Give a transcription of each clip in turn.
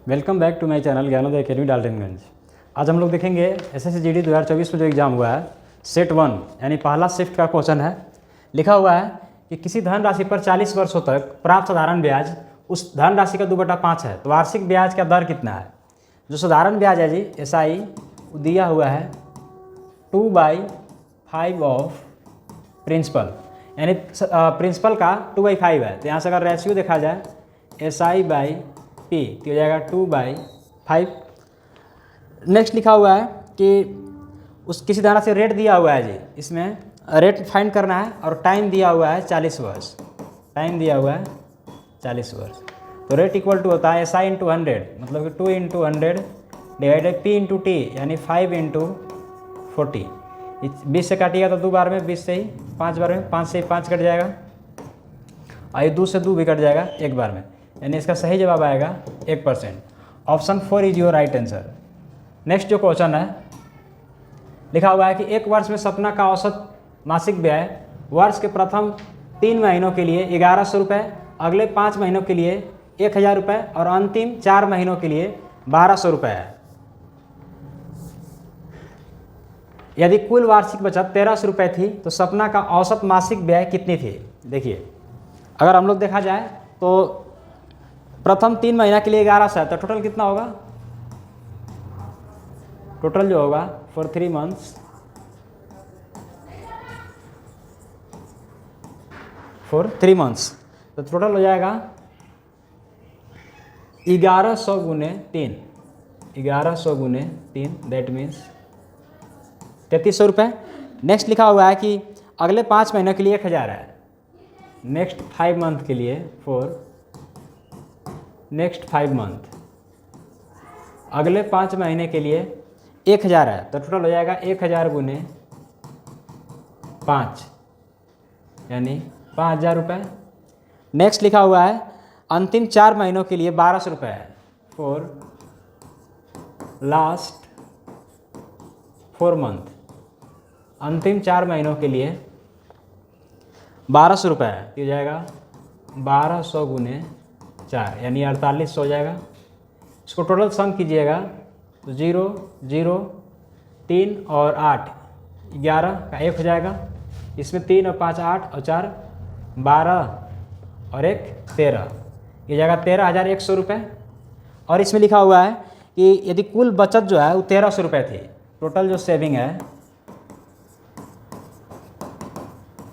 Welcome back to my channel Gyanoday academy Daltonganj. आज हम लोग देखेंगे एसएससी जीडी 2024 में जो एग्ज़ाम हुआ है सेट 1 यानी पहला शिफ्ट का क्वेश्चन है। लिखा हुआ है कि किसी धनराशि पर 40 वर्षों तक प्राप्त साधारण ब्याज उस धनराशि का 2/5 है, तो वार्षिक ब्याज का दर कितना है। जो साधारण ब्याज है जी SI दिया हुआ है 2/5 ऑफ प्रिंसिपल, यानी प्रिंसिपल का 2/5 है। तो यहाँ से अगर रेशियो देखा जाए SI/P तो हो जाएगा 2/5। नेक्स्ट लिखा हुआ है कि उस किसी धारा से रेट दिया हुआ है जी, इसमें रेट फाइंड करना है और टाइम दिया हुआ है 40 वर्ष। टाइम दिया हुआ है 40 वर्ष, तो रेट इक्वल टू होता है SI × 100, मतलब कि 2 × 100 डिवाइडेड P × T यानी 5 × 40। 20 से काटिएगा तो 2 बार में, 20 से ही 5 बार में, 5 से ही 5 कट जाएगा और ये 2 से 2 भी कट जाएगा 1 बार में, यानी इसका सही जवाब आएगा 1%। Option 4 is your right answer. Next जो क्वेश्चन है लिखा हुआ है कि एक वर्ष में सपना का औसत मासिक व्यय वर्ष के प्रथम 3 महीनों के लिए 1100 रुपये, अगले 5 महीनों के लिए 1000 रुपये और अंतिम 4 महीनों के लिए 1200 रुपये है। यदि कुल वार्षिक बचत 1300 रुपये थी तो सपना का औसत मासिक व्यय कितनी थी। देखिए अगर हम लोग देखा जाए तो प्रथम 3 महीना के लिए 1100 है, तो टोटल कितना होगा। टोटल जो होगा फॉर 3 मंथ्स, तो टोटल हो जाएगा 1100 × 3, 1100 × 3 दैट मीन्स 3300 रुपये। नेक्स्ट लिखा हुआ है कि अगले 5 महीनों के लिए 1000 है। नेक्स्ट 5 मंथ के लिए नेक्स्ट 5 मंथ, अगले 5 महीने के लिए 1000 है, तो टोटल हो जाएगा 1000 × 5 यानी 5000 रुपये। नेक्स्ट लिखा हुआ है अंतिम 4 महीनों के लिए 1200 रुपये है फॉर लास्ट 4 मंथ। अंतिम 4 महीनों के लिए 1200 रुपये है, तो हो जाएगा 1200 × 4 यानी 4800 हो जाएगा। इसको टोटल सम कीजिएगा तो 0 0 3 और 8 11 का 1 हो जाएगा। इसमें 3 और 5 8 और 4 12 और 1 13, ये जाएगा 13,100 रुपये। और इसमें लिखा हुआ है कि यदि कुल बचत जो है वो 1300 रुपये थी, टोटल जो सेविंग है,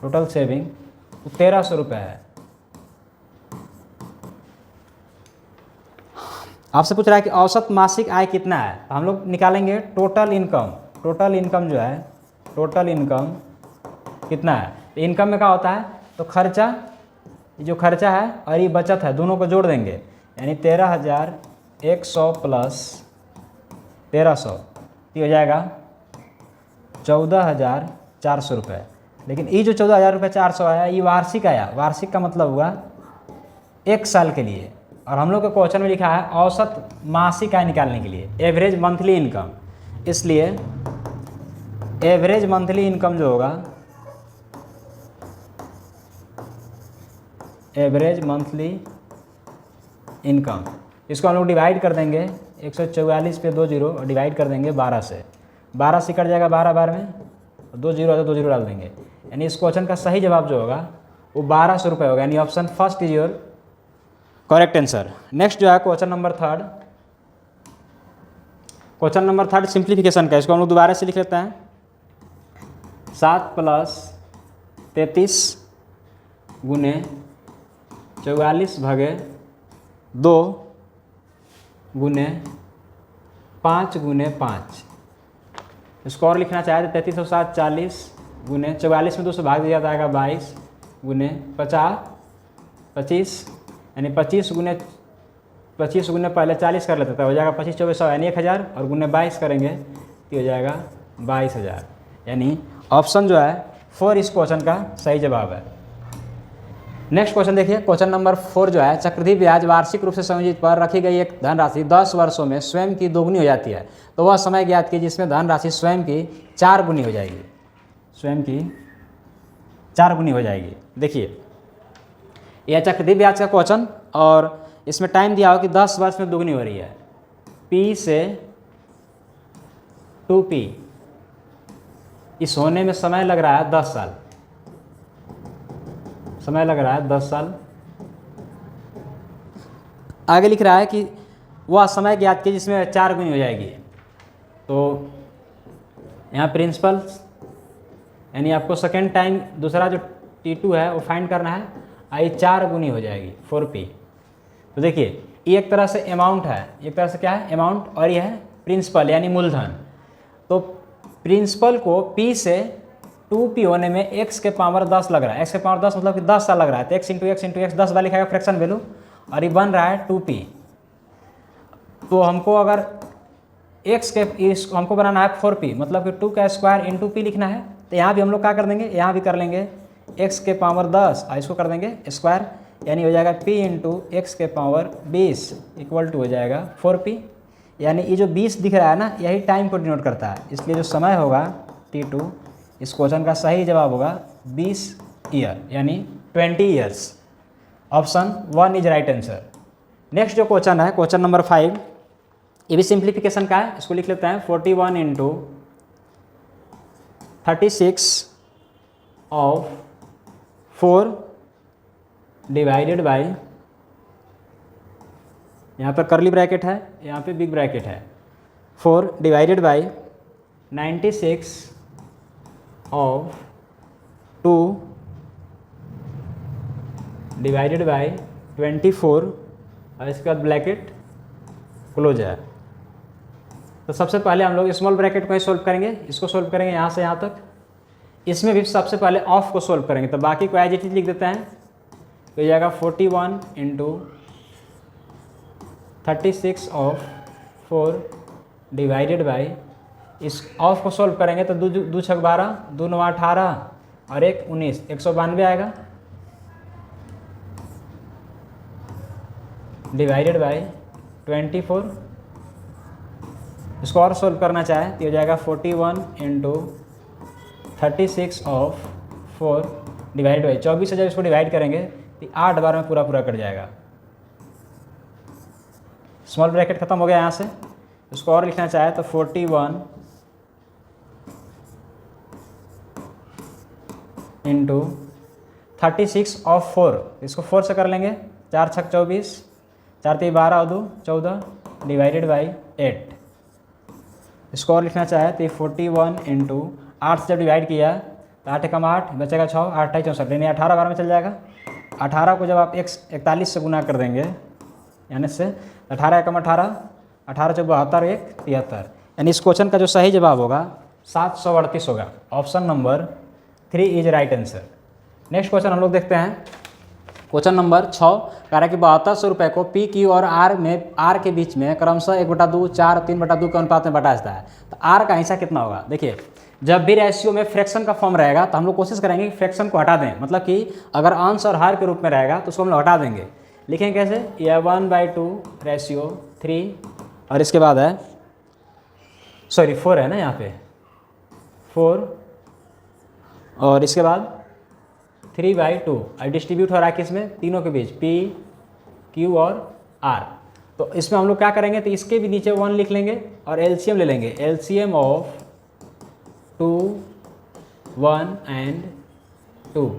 टोटल सेविंग वो 1300 रुपये है। आपसे पूछ रहा है कि औसत मासिक आय कितना है, तो हम लोग निकालेंगे टोटल इनकम। टोटल इनकम जो है, टोटल इनकम कितना है। तो इनकम में क्या होता है, तो खर्चा, जो खर्चा है और ये बचत है, दोनों को जोड़ देंगे, यानी 13,100 प्लस 1300 ये हो जाएगा 14,400 रुपये। लेकिन ये जो 14,400 आया ये वार्षिक आया। वार्षिक का मतलब हुआ 1 साल के लिए, और हम लोग के क्वेश्चन में लिखा है औसत मासिक आय निकालने के लिए, एवरेज मंथली इनकम। इसलिए एवरेज मंथली इनकम जो होगा, एवरेज मंथली इनकम, इसको हम लोग डिवाइड कर देंगे 144 पे 2 0 और डिवाइड कर देंगे 12 से। 12 से कट जाएगा 12 बार में, 2 0 है तो 2 0 डाल देंगे, यानी इस क्वेश्चन का सही जवाब जो होगा वो 1200 रुपये होगा, यानी option first is your correct answer. Next जो है question number 3। Question number 3 simplification का, इसको हम लोग दोबारा से लिख लेते हैं। 7 + 33 × 44/2 × 5 × 5। इसको और लिखना चाहे तो 33 और 7 40 × 44 में 2 से भाग दिया जाएगा 22 × 50 25, यानी 25 गुने पहले 40 कर लेते थे, हो जाएगा 25 24 100 यानी 1000, और गुने 22 करेंगे तो हो जाएगा 22,000, यानी ऑप्शन जो है 4 इस क्वेश्चन का सही जवाब है। नेक्स्ट क्वेश्चन देखिए, क्वेश्चन नंबर 4 जो है चक्रवृद्धि ब्याज वार्षिक रूप से संयोजित पर रखी गई एक धनराशि 10 वर्षों में स्वयं की दोगुनी हो जाती है, तो वह समय ज्ञात कीजिए जिसमें धनराशि स्वयं की 4 गुनी हो जाएगी। स्वयं की 4 गुनी हो जाएगी। देखिए यह चक्रवृद्धि ब्याज का क्वेश्चन, और इसमें टाइम दिया हो कि 10 वर्ष में दोगुनी हो रही है। P से 2P, इस होने में समय लग रहा है 10 साल, समय लग रहा है 10 साल। आगे लिख रहा है कि वह समय ज्ञात कीजिए जिसमें 4 गुनी हो जाएगी। तो यहाँ प्रिंसिपल यानी आपको सेकेंड टाइम दूसरा जो T2 है वो फाइंड करना है, आई 4 गुनी हो जाएगी 4P। तो देखिए ये एक तरह से अमाउंट है, एक तरह से क्या है अमाउंट, और ये है प्रिंसिपल यानी मूलधन। तो प्रिंसिपल को P से 2P होने में x के पावर 10 लग रहा है, x के पावर 10 मतलब कि 10 साल लग रहा है, तो x इंटू एक्स 10 वाली लिखाएगा फ्रैक्शन वैल्यू, और ये बन रहा है 2P। तो हमको अगर x के इसको हमको बनाना है 4P, मतलब कि 2 का स्क्वायर इंटू P लिखना है। तो यहाँ भी हम लोग क्या कर देंगे, यहाँ भी कर लेंगे x के पावर 10 और इसको कर देंगे स्क्वायर, यानी हो जाएगा P इंटू एक्स के पावर 20 इक्वल टू हो जाएगा 4P। यानी ये जो 20 दिख रहा है ना, यही टाइम को डिनोट करता है, इसलिए जो समय होगा T2, इस क्वेश्चन का सही जवाब होगा 20 ईयर यानी 20 years. Option 1 is right answer. Next जो क्वेश्चन है क्वेश्चन नंबर 5, ये भी सिंप्लीफिकेशन का है, इसको लिख लेते हैं 41 इंटू 36 ऑफ 4 डिवाइडेड बाई, यहाँ पर करली ब्रैकेट है, यहाँ पे बिग ब्रैकेट है, 4 divided by 96 of 2 divided by 24, और इसके बाद ब्रैकेट क्लोज है। तो सबसे पहले हम लोग स्मॉल ब्रैकेट को ही सोल्व करेंगे, इसको सोल्व करेंगे यहाँ से यहाँ तक। इसमें भी सबसे पहले ऑफ को सोल्व करेंगे, तो बाकी को एज इट इज लिख देते हैं। तो ये जाएगा 41 इंटू 36 ऑफ 4 डिवाइडेड बाई, इस ऑफ को सोल्व करेंगे तो 2 छक 12, 2 9 18 और 1 19, 192 आएगा, डिवाइडेड बाई 24। इसको और सोल्व करना चाहे तो हो जाएगा 41 इंटू 36 ऑफ 4 डिवाइडेड बाई 24 से जब इसको डिवाइड करेंगे तो 8 बार में पूरा कट जाएगा। स्मॉल ब्रैकेट खत्म हो गया यहाँ से। इसको और लिखना चाहे तो 41 इंटू 36 ऑफ 4, इसको 4 से कर लेंगे, 4 छक 24, 4 3 12 और 2 14 डिवाइडेड बाई 8। इसको और लिखना चाहे तो 41 इंटू 8 से जब डिवाइड किया तो 8 कम 8 बचेगा 6, 8 64 यानी 18 बार में चल जाएगा। 18 को जब आप 41 से गुना कर देंगे यानी से 18 कम 18, 18 चौक 72, 1 73, यानी इस क्वेश्चन का जो सही जवाब होगा 738 होगा। Option number 3 is right answer. Next question हम लोग देखते हैं क्वेश्चन नंबर 6, कह रहा है कि 7200 रुपये को P, Q और R के बीच में क्रमशः 1/2, 4, 3/2 के अनुपात में बांटा जाता है। तो R का हिस्सा कितना होगा। देखिए जब भी रेशियो में फ्रैक्शन का फॉर्म रहेगा तो हम लोग कोशिश करेंगे कि फ्रैक्शन को हटा दें, मतलब कि अगर अंश और हर के रूप में रहेगा तो उसको हम लोग हटा देंगे। लिखेंगे कैसे, यह 1/2 रेशियो 3 और इसके बाद है 4 है ना यहाँ पे 4 और इसके बाद 3/2 और डिस्ट्रीब्यूट हो रहा है किसमें, तीनों के बीच P, Q और R। तो इसमें हम लोग क्या करेंगे तो इसके भी नीचे 1 लिख लेंगे और एलसीएम ले लेंगे, एलसीएम ऑफ 2, 1 एंड 2,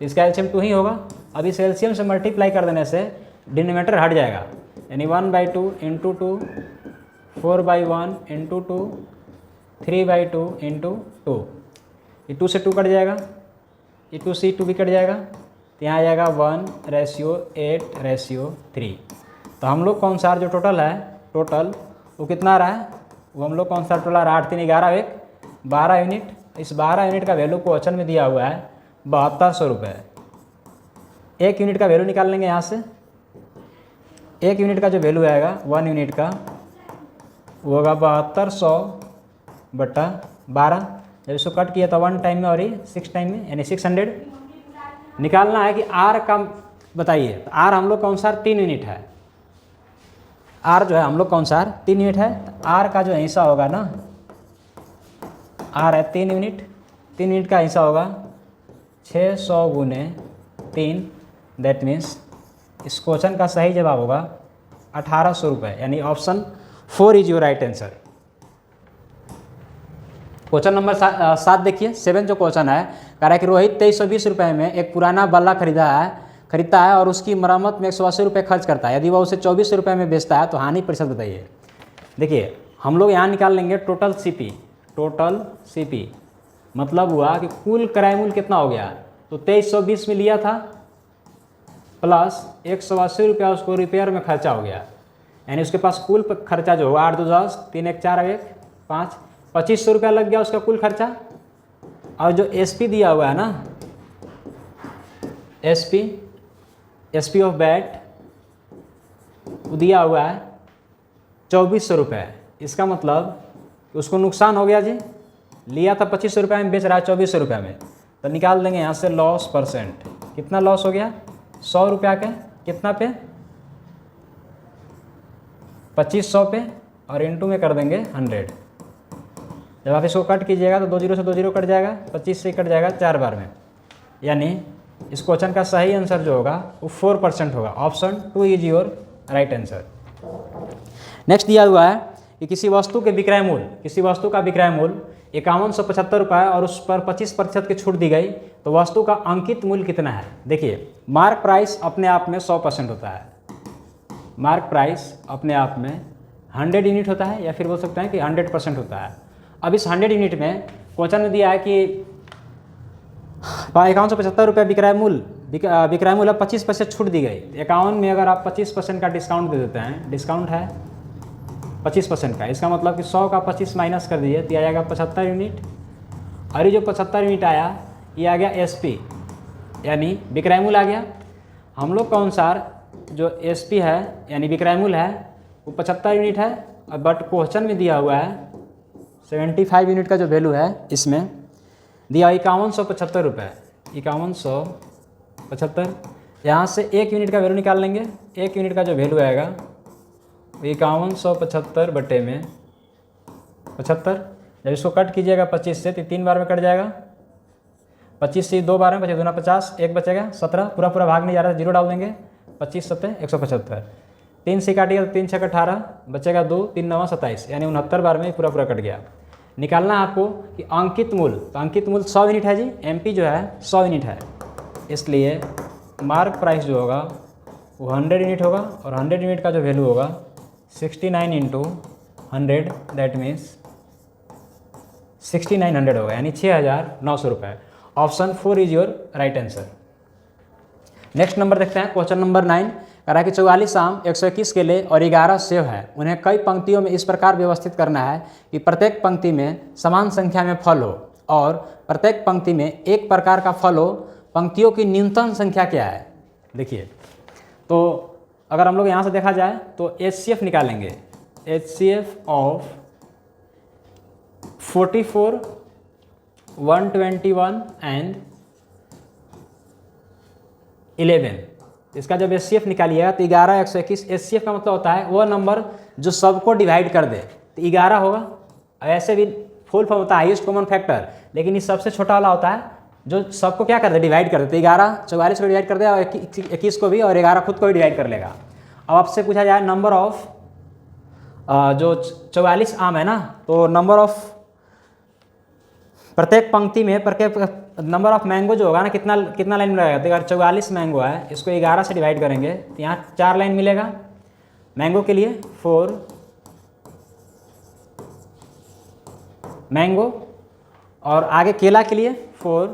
इसका एलसीएम 2 ही होगा। अब इस एलसीएम से मल्टीप्लाई कर देने से डिनोमिनेटर हट जाएगा, यानी 1/2 इंटू 2, 4/1 इंटू 2, 3/2 इंटू 2, ये 2 से 2 कट जाएगा, ये 2 से 2 भी कट जाएगा, तो यहाँ आ जाएगा 1:8:3। तो हम लोग कौन सा जो टोटल है, टोटल वो कितना आ रहा है, वो हम लोग कौन सा टोटल 8 3 11 1 12 यूनिट। इस 12 यूनिट का वैल्यू क्वेश्चन में दिया हुआ है 7200 रुपये। 1 यूनिट का वैल्यू निकाल लेंगे यहाँ से। 1 यूनिट का जो वैल्यू आएगा 1 यूनिट का वो होगा 7200/12। जब इसको कट किया तो 1 टाइम में और ये 6 टाइम में यानी 600। निकालना है कि R का बताइए, तो R हम लोग कौन सा 3 यूनिट है, R जो है हम लोग कौन सा 3 यूनिट है। तो R का जो हिस्सा होगा ना, R है 3 यूनिट, 3 यूनिट का हिस्सा होगा 600 गुने 3, दैट मीन्स इस क्वेश्चन का सही जवाब होगा 1800 रुपये, यानी option 4 is your right answer. Question number 7 देखिए, 7 जो क्वेश्चन है, कह रहा है कि रोहित 2320 रुपये में एक पुराना बल्ला खरीदता है और उसकी मरम्मत में 180 रुपये खर्च करता है। यदि वह उसे 24 रुपये में बेचता है तो हानि प्रतिशत बताइए। देखिए हम लोग यहाँ निकाल लेंगे टोटल सीपी। टोटल सीपी मतलब हुआ कि कुल क्रय मूल्य कितना हो गया, तो 2320 में लिया था प्लस 180 रुपया उसको रिपेयर में खर्चा हो गया, यानी उसके पास कुल खर्चा जो होगा 8 2 10 3 1 4 1 5 2500 रुपया लग गया उसका कुल खर्चा। और जो एसपी दिया हुआ है ना, एसपी ऑफ बैट वो दिया हुआ है 2400 रुपये। इसका मतलब उसको नुकसान हो गया जी, लिया था 2500 रुपये में, बेच रहा है 2400 रुपये में, तो निकाल देंगे यहाँ से लॉस परसेंट। कितना लॉस हो गया, 100 रुपया के कितना पे, 2500 पे, और इंटू में कर देंगे 100। जब आप इसको कट कीजिएगा तो 2 0 से 2 0 कट जाएगा, 25 से कट जाएगा 4 बार में, यानी इस क्वेश्चन का सही आंसर जो होगा वो 4% होगा। Option 2 is your right answer. Next दिया हुआ है कि किसी वस्तु का विक्रय मूल्य 5175 रुपये और उस पर 25% की छूट दी गई, तो वस्तु का अंकित मूल्य कितना है। देखिए मार्क प्राइस अपने आप में 100% होता है, मार्क प्राइस अपने आप में 100 यूनिट होता है, या फिर बोल सकते हैं कि 100% होता है। अब इस 100 यूनिट में क्वेश्चन में दिया है कि 5175 रुपये विक्रय मूल्य 25% छूट दी गई। 51 में अगर आप 25% का डिस्काउंट दे देते हैं, डिस्काउंट है 25% का, इसका मतलब कि 100 का 25 माइनस कर दीजिए तो आ जाएगा 75 यूनिट। और ये जो 75 यूनिट आया ये आ गया एसपी, यानी विक्रय मूल्य आ गया। हम लोग के अनुसार जो एसपी है यानी विक्रय मूल्य है वो 75 यूनिट है, बट क्वेश्चन में दिया हुआ है 75 यूनिट का जो वैल्यू है, इसमें दिया 5175 रुपये, 5175। यहाँ से 1 यूनिट का वैल्यू निकाल लेंगे। 1 यूनिट का जो वैल्यू आएगा 5175 बटे में 75। जब इसको कट कीजिएगा 25 से तो 3 बार में कट जाएगा, 25 से 2 बार में 25 दूना 50, 1 बचेगा 17, पूरा भाग नहीं जा रहा है, 0 डाल देंगे, 25 7 175। 3 से काटिएगा तो 3 6 18 बचेगा 2, 3 9 27, यानी 69 बार में पूरा कट गया। निकालना है आपको कि अंकित मूल्य, तो अंकित मूल्य 100 यूनिट है जी, एमपी जो है 100 यूनिट है, इसलिए मार्क प्राइस जो होगा वो 100 यूनिट होगा, और 100 यूनिट का जो वैल्यू होगा 69 इंटू 100, दैट मीन्स 6900 होगा, यानी 6900 रुपये। Option 4 is your right answer. Next number देखते हैं, क्वेश्चन नंबर 9 कह रहा है कि 44 आम 121 केले और 11 सेब है, उन्हें कई पंक्तियों में इस प्रकार व्यवस्थित करना है कि प्रत्येक पंक्ति में समान संख्या में फल हो और प्रत्येक पंक्ति में एक प्रकार का फल हो। पंक्तियों की न्यूनतम संख्या क्या है। देखिए तो अगर हम लोग यहाँ से देखा जाए तो HCF निकालेंगे, HCF ऑफ 44 121 एंड 11, इसका जब HCF निकालिएगा तो 11 121। HCF का मतलब होता है वह नंबर जो सबको डिवाइड कर दे, तो 11 होगा। ऐसे भी फुल फॉर्म होता है हाईएस्ट कॉमन फैक्टर, लेकिन ये सबसे छोटा वाला होता है जो सबको क्या कर दे, डिवाइड कर दे। तो 11 44 को डिवाइड कर दे और 21 को भी, और 11 खुद को भी डिवाइड कर लेगा। अब आपसे पूछा जाए नंबर ऑफ जो 44 आम है ना, तो नंबर ऑफ प्रत्येक पंक्ति में प्रत्येक नंबर ऑफ मैंगो जो होगा ना, कितना लाइन मिलेगा। तो अगर 44 मैंगो है, इसको 11 से डिवाइड करेंगे तो यहाँ 4 लाइन मिलेगा मैंगो के लिए, 4 मैंगो, और आगे केला के लिए 4,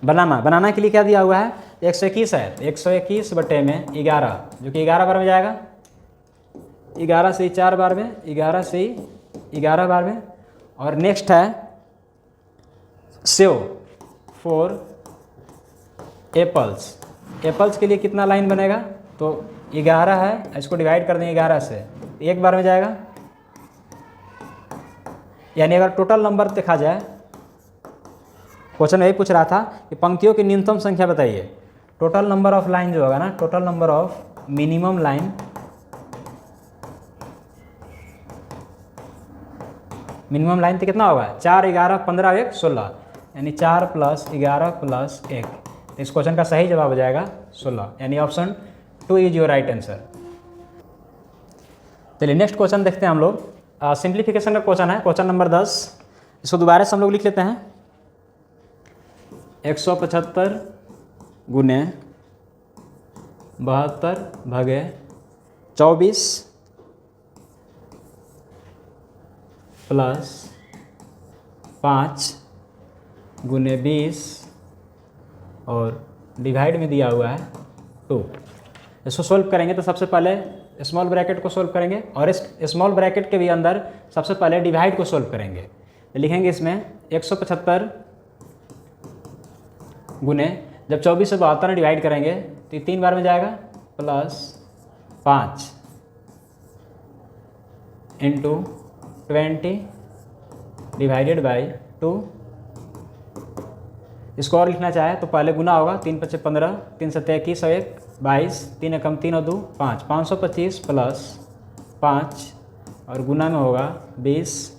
बनाना के लिए क्या दिया हुआ है 121 है, 121 बटे में 11, जो कि 11 बार में जाएगा, 11 से 4 बार में, 11 से 11 बार में। और नेक्स्ट है सेव 4 एप्पल्स के लिए कितना लाइन बनेगा, तो 11 है, इसको डिवाइड कर देंगे 11 से, 1 बार में जाएगा। यानी अगर टोटल नंबर देखा जाए, क्वेश्चन यही पूछ रहा था कि पंक्तियों की न्यूनतम संख्या बताइए। टोटल नंबर ऑफ लाइन जो होगा ना, total number of minimum line, minimum line तो कितना होगा 4 11 15 1 16, यानी 4 + 11 + 1। तो इस क्वेश्चन का सही जवाब हो जाएगा 16, यानी option 2 is your right answer. चलिए नेक्स्ट क्वेश्चन देखते हैं हम लोग। सिंप्लीफिकेशन का क्वेश्चन है, क्वेश्चन नंबर 10। इसको दोबारा से हम लोग लिख लेते हैं। 175 गुने 72 भागे 24 प्लस 5 गुने 20 और डिवाइड में दिया हुआ है 2। इसको सोल्व करेंगे तो सबसे पहले स्मॉल ब्रैकेट को सोल्व करेंगे और इस स्मॉल ब्रैकेट के भी अंदर सबसे पहले डिवाइड को सोल्व करेंगे। तो लिखेंगे इसमें 175 गुने, जब 24 से 72 डिवाइड करेंगे तो 3 बार में जाएगा, प्लस 5 इंटू 20 डिवाइडेड बाई 2। इसको और लिखना चाहे तो पहले गुना होगा, 3 × 5 = 15, 3 × 7 = 21 और 1 22, 3 एकम 3 और 2 5, 525 प्लस 5 और गुना में होगा 20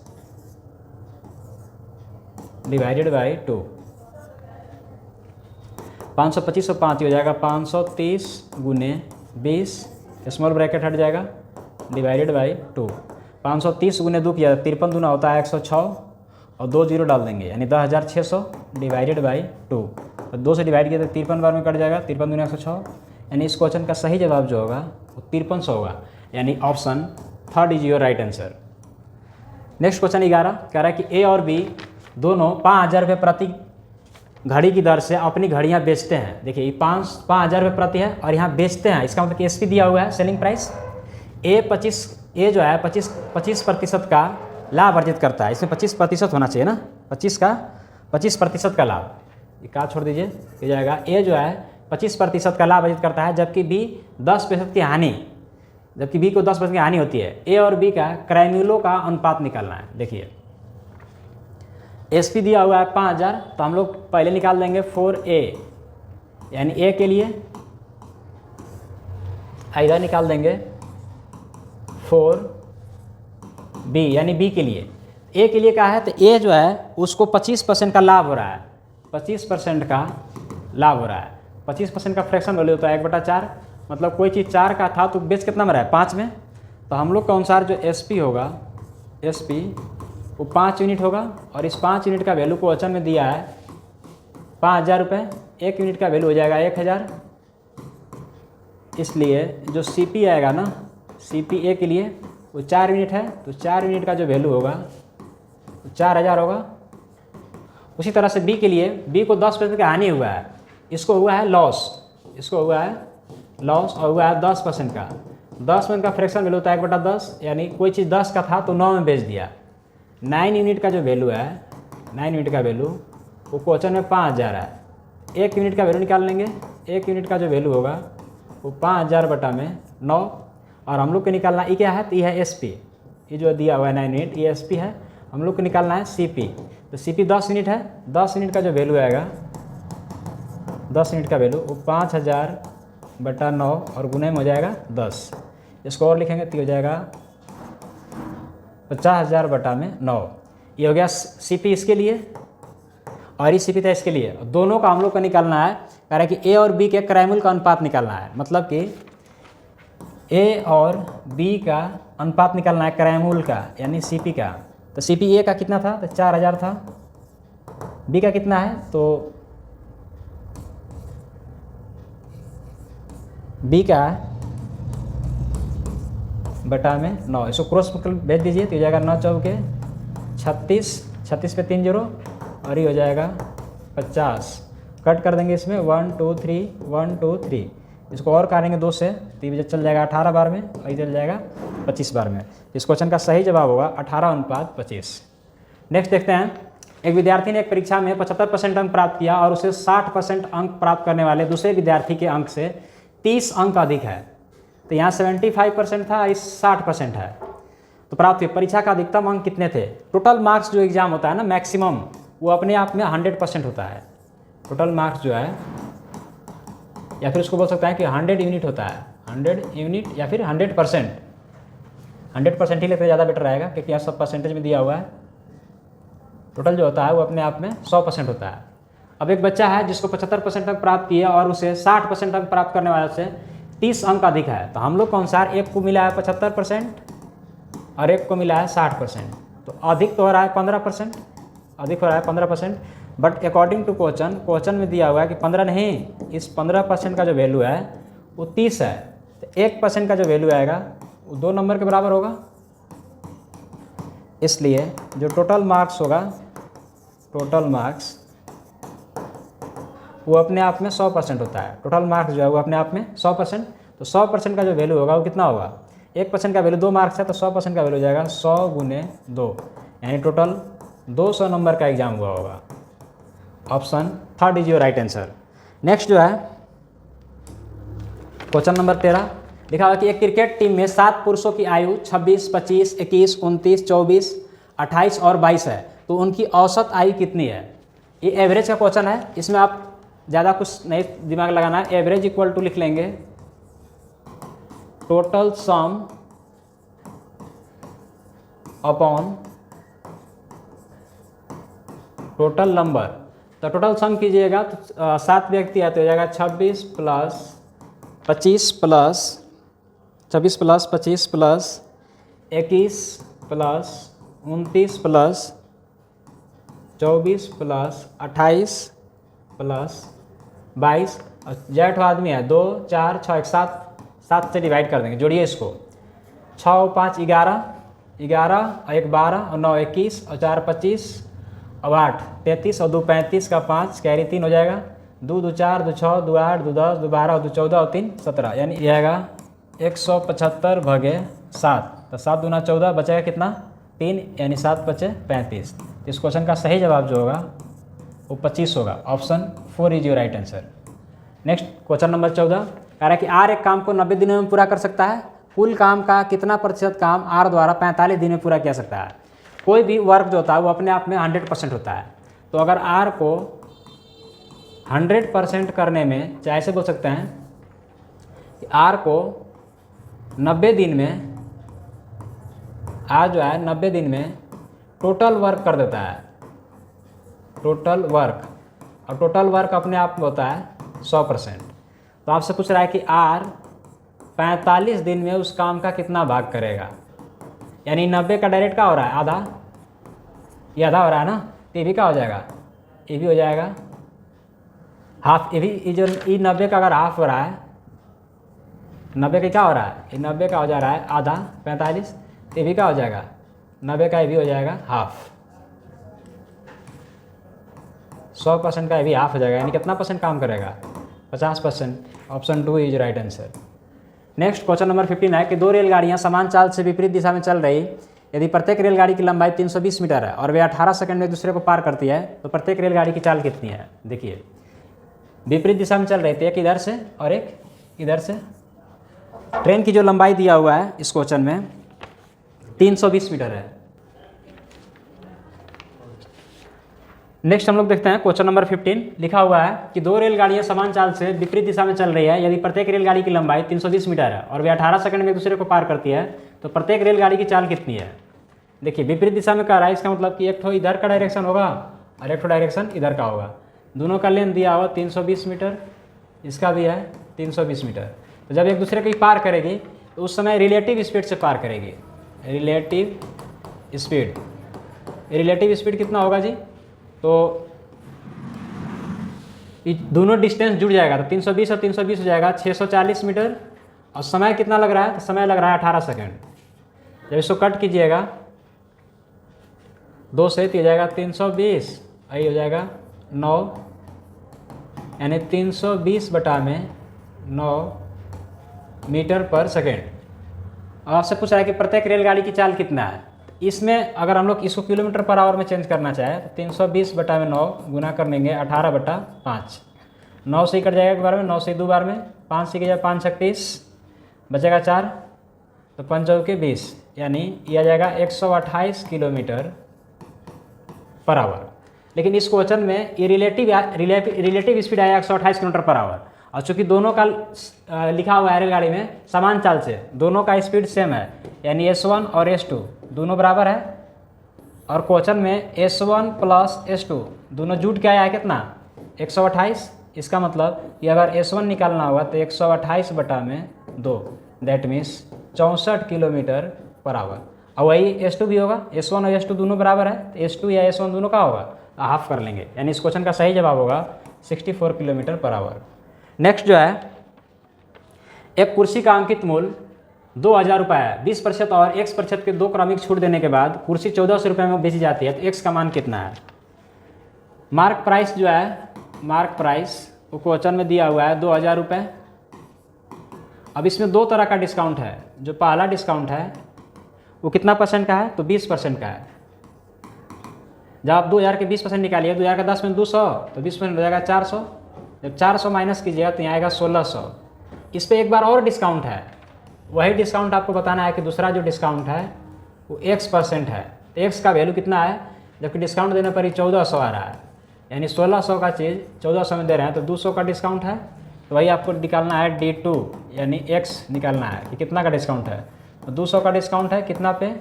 डिवाइडेड बाई 2। 525 और 5 हो जाएगा 530 गुने 20, स्मॉल ब्रैकेट हट जाएगा, डिवाइडेड बाई 2। 530 गुने 2 किया 53 दूना होता है 106 और 2 जीरो डाल देंगे यानी 10,600 डिवाइडेड बाई 2। और 2 से डिवाइड किया तो 53 बार में कट जाएगा, 53 दूना 106, यानी इस क्वेश्चन का सही जवाब जो होगा वो 5300 होगा, यानी option 3 is your right answer. Next question 11 कह रहा है कि ए और बी दोनों 5,000 रुपये प्रति घड़ी की दर से अपनी घड़ियाँ बेचते हैं। देखिए ये 5,000 रुपये प्रति है और यहाँ बेचते हैं, इसका मतलब कि एसपी दिया हुआ है, सेलिंग प्राइस। ए जो है 25% का लाभ अर्जित करता है, इसमें 25% होना चाहिए ना, 25% का लाभ, ये का छोड़ दीजिए, ये जाएगा। ए जो है 25% का लाभ अर्जित करता है, जबकि बी 10% की हानि, जबकि बी को 10% की हानि होती है। ए और बी का क्रय का अनुपात निकालना है। देखिए एसपी दिया हुआ है 5,000, तो हम लोग पहले निकाल देंगे 4A, यानी ए के लिए, इधर निकाल देंगे 4B यानी बी के लिए। ए के लिए क्या है, तो ए जो है उसको 25% का लाभ हो रहा है, 25% का लाभ हो रहा है। 25% का फ्रैक्शन वैल्यू होता है 1/4, मतलब कोई चीज़ 4 का था तो बेच कितना में रहा है, 5 में। तो हम लोग के अनुसार जो एसपी होगा, एसपी वो 5 यूनिट होगा और इस 5 यूनिट का वैल्यू को वचन में दिया है 5,000 रुपये, 1 यूनिट का वैल्यू हो जाएगा 1,000। इसलिए जो सीपी आएगा ना, सीपी ए के लिए वो 4 यूनिट है, तो 4 यूनिट का जो वैल्यू होगा वो 4,000 होगा। उसी तरह से बी के लिए, बी को 10% का हानि हुआ है, इसको हुआ है लॉस, इसको हुआ है लॉस और हुआ है 10% का। 10% का फ्रैक्शन वैल्यू होता है 1/10, यानी कोई चीज़ 10 का था तो 9 में बेच दिया। 9 यूनिट का जो वैल्यू है, 9 यूनिट का वैल्यू वो क्वेश्चन में 5,000 है। 1 यूनिट का वैल्यू निकाल लेंगे, 1 यूनिट का जो वैल्यू होगा वो 5,000/9, और हम लोग को निकालना ये क्या है, तो ये है एसपी, ये जो दिया हुआ है 9 यूनिट, ये एसपी है। हम लोग को निकालना है सीपी, तो सीपी 10 यूनिट है, 10 यूनिट का जो वैल्यू आएगा, 10 यूनिट का वैल्यू वो 5,000/9 और गुने में हो जाएगा 10। इसको और लिखेंगे तो हो जाएगा 50,000/9। ये हो गया सीपी इसके लिए और ये सीपी था इसके लिए। दोनों का हम लोग को निकालना है, कह रहा है कि ए और बी के क्रय का अनुपात निकालना है, मतलब कि ए और बी का अनुपात निकालना है क्रय का, यानी सीपी का। तो सीपी ए का कितना था, तो 4,000 था। बी का कितना है, तो बी का बटा में 9, इसको क्रॉस भेज दीजिए तो हो जाएगा 9 चौके 36, 36 पे 3 जीरो और ये हो जाएगा 50। कट कर देंगे इसमें 1 2 3 1 2 3, इसको और काटेंगे 2 से तो ये चल जाएगा 18 बार में और ये चल जाएगा 25 बार में। इस क्वेश्चन का सही जवाब होगा 18:25। नेक्स्ट देखते हैं। एक विद्यार्थी ने एक परीक्षा में 75% अंक प्राप्त किया और उसे 60% अंक प्राप्त करने वाले दूसरे विद्यार्थी के अंक से 30 अंक अधिक है। तो यहाँ 75% था, इस 60% है, तो प्राप्त हुए। परीक्षा का अधिकतम अंक कितने थे? टोटल मार्क्स जो एग्जाम होता है ना मैक्सिमम, वो अपने आप में 100% होता है। टोटल मार्क्स जो है, या फिर उसको बोल सकता है कि 100 यूनिट होता है, 100 यूनिट या फिर 100%। 100% ही लेते ज़्यादा बेटर रहेगा, क्योंकि यहाँ सब परसेंटेज में दिया हुआ है। टोटल जो होता है वो अपने आप में 100% होता है। अब एक बच्चा है जिसको 75% अंक प्राप्त किया और उसे 60% अंक प्राप्त करने वाले से 30 अंक अधिक है, तो हम लोग के अनुसार एक को मिला है 75% और एक को मिला है 60%, तो अधिक तो हो रहा है 15%, अधिक हो रहा है 15%। बट अकॉर्डिंग टू क्वेश्चन में दिया हुआ है कि 15 नहीं, इस 15% का जो वैल्यू है वो 30 है, तो 1% का जो वैल्यू आएगा वो 2 नंबर के बराबर होगा। इसलिए जो टोटल मार्क्स होगा, टोटल मार्क्स वो अपने आप में 100% होता है। टोटल मार्क्स जो है वो अपने आप में 100%, तो 100% का जो वैल्यू होगा वो कितना होगा, 1% का वैल्यू 2 मार्क्स है, तो 100% का वैल्यू हो जाएगा 100 गुने 2, यानी टोटल 200 नंबर का एग्जाम हुआ होगा। Option 3 is your right answer. Next जो है क्वेश्चन नंबर 13 लिखा हुआ कि एक क्रिकेट टीम में 7 पुरुषों की आयु 26, 25, 21, 29, 24, 28 और 22 है, तो उनकी औसत आयु कितनी है। ये एवरेज का क्वेश्चन है, इसमें आप ज़्यादा कुछ नहीं दिमाग लगाना है। एवरेज इक्वल टू लिख लेंगे total sum upon total number. तो टोटल सम कीजिएगा तो 7 व्यक्ति है तो हो जाएगा 26 plus 25 plus 26 plus 25 plus 21 plus 29 plus 24 plus 28 plus 22 और जेठ आदमी है 2 4 6 1 7 से डिवाइड कर देंगे। जोड़िए इसको, 6 और 5 11, 11 और 1 12 और 9 21 और 4 25 और 8 33 और 2 35 का 5 कैरी 3 हो जाएगा, 2 2 4 2 6 2 8 2 10 2 12 और 2 14 और 3 17, यानी ये आएगा 175 भागे 7, तो 7 दूना 14 बचेगा कितना 3, यानी 7 बचे 35। इस क्वेश्चन का सही जवाब जो होगा वो 25 होगा। Option 4 is your right answer. Next question number 14 कह रहा है कि आर एक काम को 90 दिनों में पूरा कर सकता है, कुल काम का कितना प्रतिशत काम आर द्वारा 45 दिन में पूरा किया सकता है। कोई भी वर्क जो होता है वो अपने आप में 100% होता है, तो अगर आर को 100% करने में, चाहे ऐसे बोल सकते हैं कि आर को 90 दिन में, आर जो है 90 दिन में टोटल वर्क कर देता है, टोटल वर्क, और टोटल वर्क अपने आप में होता है 100%। तो आपसे पूछ रहा है कि आर 45 दिन में उस काम का कितना भाग करेगा, यानी 90 का डायरेक्ट क्या हो रहा है आधा, ये आधा हो रहा है ना, तो ये भी क्या हो जाएगा, ये भी हो जाएगा हाफ। ये भी जो 90 का अगर हाफ हो रहा है, 90 का क्या हो रहा है, ये 90 का हो जा रहा है आधा 45, तो ये भी क्या हो जाएगा 90 का, ये भी हो जाएगा हाफ। 100% का ये भी हाफ हो जाएगा, यानी कितना परसेंट काम करेगा 50%। Option 2 is right answer. Next question number 15 है कि 2 रेलगाड़ियां समान चाल से विपरीत दिशा में चल रही, यदि प्रत्येक रेलगाड़ी की लंबाई 320 मीटर है और वे 18 सेकंड में एक दूसरे को पार करती है, तो प्रत्येक रेलगाड़ी की चाल कितनी है। देखिए विपरीत दिशा में चल रही थी, एक इधर से और एक इधर से। ट्रेन की जो लंबाई दिया हुआ है इस क्वेश्चन में 320 मीटर है। नेक्स्ट हम लोग देखते हैं क्वेश्चन नंबर 15 लिखा हुआ है कि 2 रेलगाड़ियां समान चाल से विपरीत दिशा में चल रही है, यदि प्रत्येक रेलगाड़ी की लंबाई 320 मीटर है और वे 18 सेकंड में एक दूसरे को पार करती है, तो प्रत्येक रेलगाड़ी की चाल कितनी है। देखिए विपरीत दिशा में कह रहा है, इसका मतलब कि एक ठो इधर का डायरेक्शन होगा और एक ठो डायरेक्शन इधर का होगा। दोनों का लेंथ दिया हुआ 320 मीटर, इसका भी है 320 मीटर। तो जब एक दूसरे को पार करेगी तो उस समय रिलेटिव स्पीड से पार करेगी। रिलेटिव स्पीड, रिलेटिव स्पीड कितना होगा जी, तो दोनों डिस्टेंस जुड़ जाएगा, तो 320 और 320 हो जाएगा 640 मीटर। और समय कितना लग रहा है, तो समय लग रहा है 18 सेकंड। जब इसको कट कीजिएगा 2 से, तो हो जाएगा 320, यही हो जाएगा 9, यानी 320 बटा में 9 मीटर पर सेकेंड। और आपसे पूछ रहा है कि प्रत्येक रेलगाड़ी की चाल कितना है। इसमें अगर हम लोग इसको किलोमीटर पर आवर में चेंज करना चाहें तो 320 बटा में 9 गुना कर लेंगे 18 बटा 5। 9 से ही कट जाएगा एक बार में, 9 से 2 बार में, 5 से जाएगा 5 36, बचेगा 4, तो 5 चौके 20, यानी यह आ जाएगा 128 किलोमीटर पर आवर। लेकिन इस क्वेश्चन में ये रिलेटिव स्पीड आया 128 किलोमीटर पर आवर, और चूँकि दोनों का लिखा हुआ है रेलगाड़ी में समान चाल से, दोनों का स्पीड सेम है, यानी S1 और S2 दोनों बराबर है। और क्वेश्चन में S1 प्लस S2 दोनों जुट के आया है कितना 128, इसका मतलब कि अगर S1 निकालना होगा तो 128/2, that means 64 kilometre per hour. और वही S2 भी होगा, S1 और S2 दोनों बराबर है, तो S2 या S1 दोनों का होगा, हाफ कर लेंगे, यानी इस क्वेश्चन का सही जवाब होगा 64 किलोमीटर पर आवर। नेक्स्ट जो है, एक कुर्सी का अंकित मूल्य 2000 रुपये है, 20% और X% के 2 क्रमिक छूट देने के बाद कुर्सी 1400 रुपये में बेची जाती है, तो X का मान कितना है? मार्क प्राइस जो है, मार्क प्राइस वो क्वेश्चन में दिया हुआ है 2000 रुपये। अब इसमें 2 तरह का डिस्काउंट है। जो पहला डिस्काउंट है वो कितना % का है? तो 20% का है। जब आप 2000 के 20% निकालिए, 2000 का 10 में 200, तो 20% हो जाएगा 400। जब 400 माइनस कीजिएगा तो यहाँ आएगा 1600। इस पर एक बार और डिस्काउंट है, वही डिस्काउंट आपको बताना है कि दूसरा जो डिस्काउंट है वो X% है। तो X का वैल्यू कितना है? जबकि डिस्काउंट देने पर ही 1400 आ रहा है, यानी 1600 का चीज़ 1400 में दे रहे हैं, तो 200 का डिस्काउंट है। तो वही आपको निकालना है D2, यानी X निकालना है कि कितना का डिस्काउंट है। तो 200 का डिस्काउंट है कितना पे?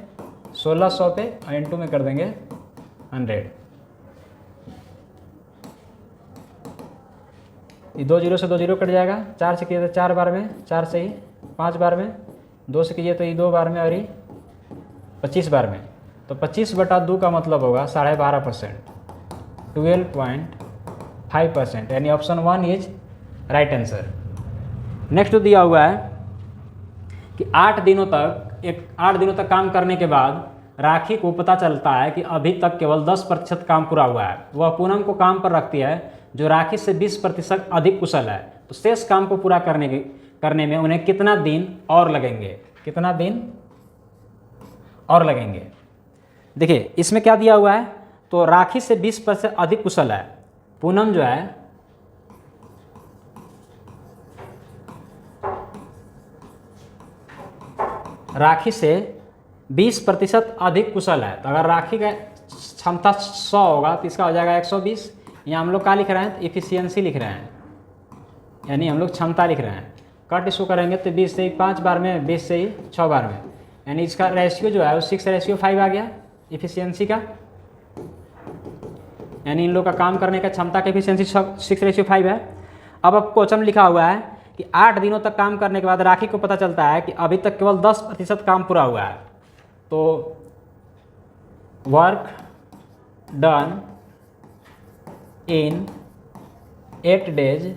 1600 पे, और इंटू में कर देंगे 100। ये 2 जीरो से 2 जीरो कट जाएगा, 4 से कीजिए तो 4 बार में, 4 से ही 5 बार में, 2 से कीजिए तो ये 2 बार में, और ये 25 बार में। तो 25/2 का मतलब होगा 12.5%, 12.5%, यानी option 1 is right answer. Next दिया हुआ है कि 8 दिनों तक काम करने के बाद राखी को पता चलता है कि अभी तक केवल 10% काम पूरा हुआ है। वह पूनम को काम पर रखती है जो राखी से 20% अधिक कुशल है। तो शेष काम को पूरा करने में उन्हें कितना दिन और लगेंगे? कितना दिन और लगेंगे? देखिए इसमें क्या दिया हुआ है, तो राखी से 20% अधिक कुशल है। पूनम जो है राखी से 20% अधिक कुशल है। तो अगर राखी का क्षमता 100 होगा तो इसका हो जाएगा 120। यहाँ हम लोग क्या लिख रहे हैं? तो इफिशियंसी लिख रहे हैं, यानी हम लोग क्षमता लिख रहे हैं। कट इसको करेंगे तो 20 से ही 5 बार में, 20 से ही 6 बार में, यानी इसका रेशियो जो है वो 6:5 आ गया इफिशियंसी का। यानी इन लोग का काम करने का क्षमता का इफिशियंसी 6:5 है। अब क्वेश्चन लिखा हुआ है कि 8 दिनों तक काम करने के बाद राखी को पता चलता है कि अभी तक केवल 10% काम पूरा हुआ है। तो work done in 8 days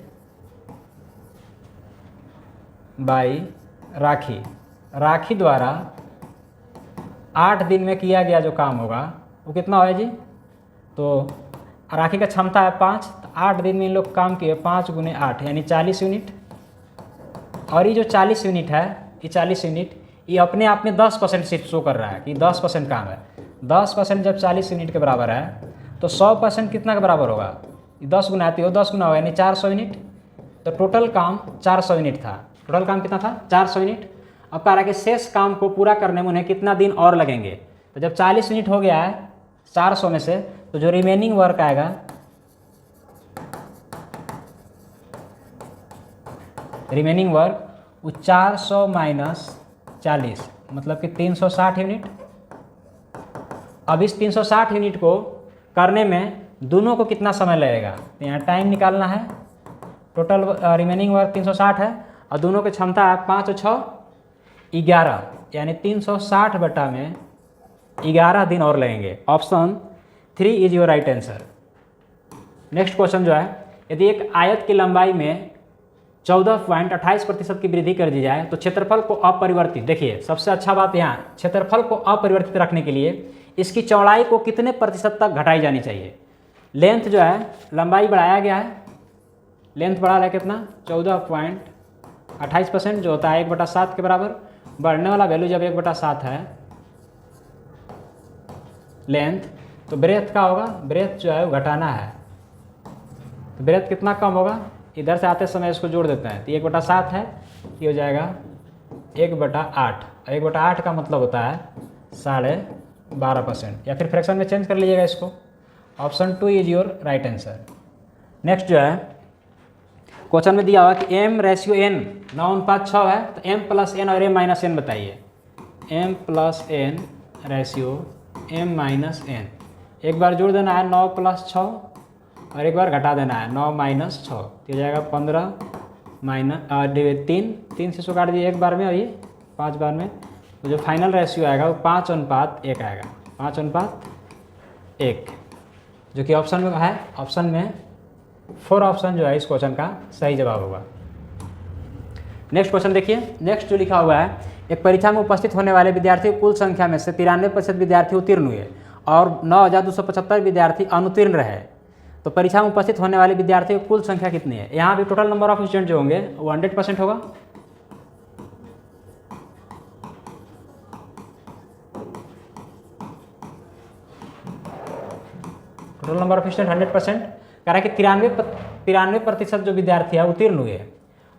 by Rakhi द्वारा 8 दिन में किया गया जो काम होगा वो कितना होगा जी? तो राखी का क्षमता है 5, तो 8 दिन में इन लोग काम किए 5 × 8 यानी 40 यूनिट। और ये जो 40 यूनिट है, ये 40 यूनिट ये अपने आप में 10% सिर्फ शो कर रहा है कि 10% काम है। 10% जब 40 यूनिट के बराबर है तो 100% कितना के बराबर होगा? 10 गुना आती हो, 10 गुना होगा यानी 400 यूनिट। तो टोटल काम 400 यूनिट था। टोटल काम कितना था? 400 यूनिट। अब कह रहा है कि शेष काम को पूरा करने में उन्हें कितना दिन और लगेंगे। तो जब 40 यूनिट हो गया है 400 में से, तो जो रिमेनिंग वर्क आएगा, रिमेनिंग वर्क वो 400 - 40 मतलब कि 360 यूनिट। अब इस 360 यूनिट को करने में दोनों को कितना समय लगेगा? तो यहाँ टाइम निकालना है। टोटल रिमेनिंग वर्क 360 है और दोनों की क्षमता है 5 और 6 11, यानी 360 बटा में 11 दिन और लगेंगे। Option 3 is your right answer. Next question जो है, यदि एक आयत की लंबाई में 14.28% की वृद्धि कर दी जाए तो क्षेत्रफल को अपरिवर्तित, देखिए सबसे अच्छा बात यहाँ, क्षेत्रफल को अपरिवर्तित रखने के लिए इसकी चौड़ाई को कितने प्रतिशत तक घटाई जानी चाहिए? लेंथ जो है, लंबाई बढ़ाया गया है, लेंथ बढ़ा रहा है कितना? 14.28% जो होता है 1/7 के बराबर। बढ़ने वाला वैल्यू जब 1/7 है लेंथ, तो ब्रेथ का होगा, ब्रेथ जो है वो घटाना है। तो ब्रेथ कितना कम होगा? इधर से आते समय इसको जोड़ देते हैं, तो 1/7 है, ये हो जाएगा 1/8। 1/8 का मतलब होता है 12.5%, या फिर फ्रैक्शन में चेंज कर लीजिएगा इसको। Option 2 is your right answer. Next जो है, क्वेश्चन में दिया हुआ कि m/n 9:6 है, तो m + n और m - n बताइए। m + n ratio m - n, एक बार जोड़ देना है 9 + 6 और एक बार घटा देना है, 9 माइनस 6 तो हो जाएगा 15 माइनस 3 से 100 काट दिए एक बार में और ये 5 बार में, तो जो फाइनल रेशियो आएगा वो 5:1 आएगा, 5:1, जो कि ऑप्शन में है, ऑप्शन में 4 ऑप्शन जो है इस क्वेश्चन का सही जवाब होगा। नेक्स्ट क्वेश्चन देखिए, नेक्स्ट जो लिखा हुआ है, एक परीक्षा में उपस्थित होने वाले विद्यार्थियों की कुल संख्या में से 93% विद्यार्थी उत्तीर्ण हुए और 9,275 विद्यार्थी अनुत्तीर्ण रहे, तो परीक्षा में उपस्थित होने वाले विद्यार्थियों की कुल संख्या कितनी है। यहाँ भी टोटल नंबर ऑफ स्टूडेंट जो होंगे वो 100% होगा। टोटल नंबर ऑफ स्टूडेंट 100%, कह रहा है कि 93% जो विद्यार्थी है उत्तीर्ण हुए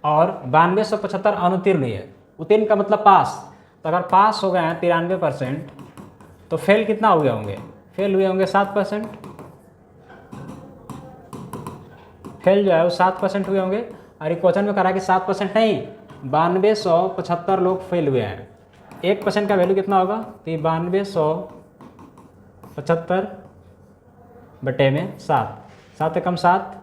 और 9275 अनुत्तीर्ण हुए। उत्तीर्ण का मतलब पास, तो अगर पास हो गए हैं 93% तो फेल कितना हो गए होंगे, फेल हुए होंगे 7%, फेल जो है वो 7% हुए होंगे। और एक क्वेश्चन में कह रहा है कि 7% नहीं, 9275 लोग फेल हुए हैं। 1% का वैल्यू कितना होगा, तो 9275 बटे में 7, 7 से कम 7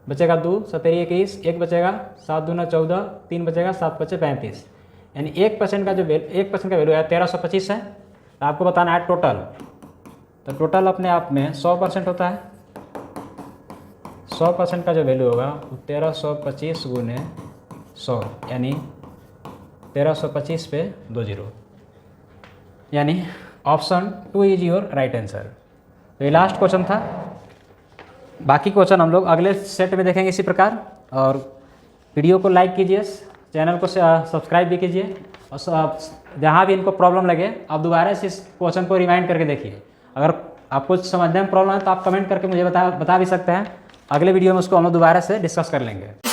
बचेगा 2, 7 21, 1 बचेगा, 7 दूना 14, 3 बचेगा, 7 बचे 35, यानी 1% का जो 1% का वैल्यू है 1325 है। तो आपको बताना है टोटल, तो टोटल अपने आप में 100% होता है। 100% का जो वैल्यू होगा वो 1325 गुने 100, यानी 1325 पे 20, यानी option 2 is your right answer. तो ये लास्ट क्वेश्चन था, बाकी क्वेश्चन हम लोग अगले सेट में देखेंगे इसी प्रकार। और वीडियो को लाइक कीजिए, चैनल को सब्सक्राइब भी कीजिए, और जहाँ भी इनको प्रॉब्लम लगे आप दोबारा से इस क्वेश्चन को रिमाइंड करके देखिए। अगर आपको समझने में प्रॉब्लम है तो आप कमेंट करके मुझे बता भी सकते हैं, अगले वीडियो में उसको हम लोग दोबारा से डिस्कस कर लेंगे।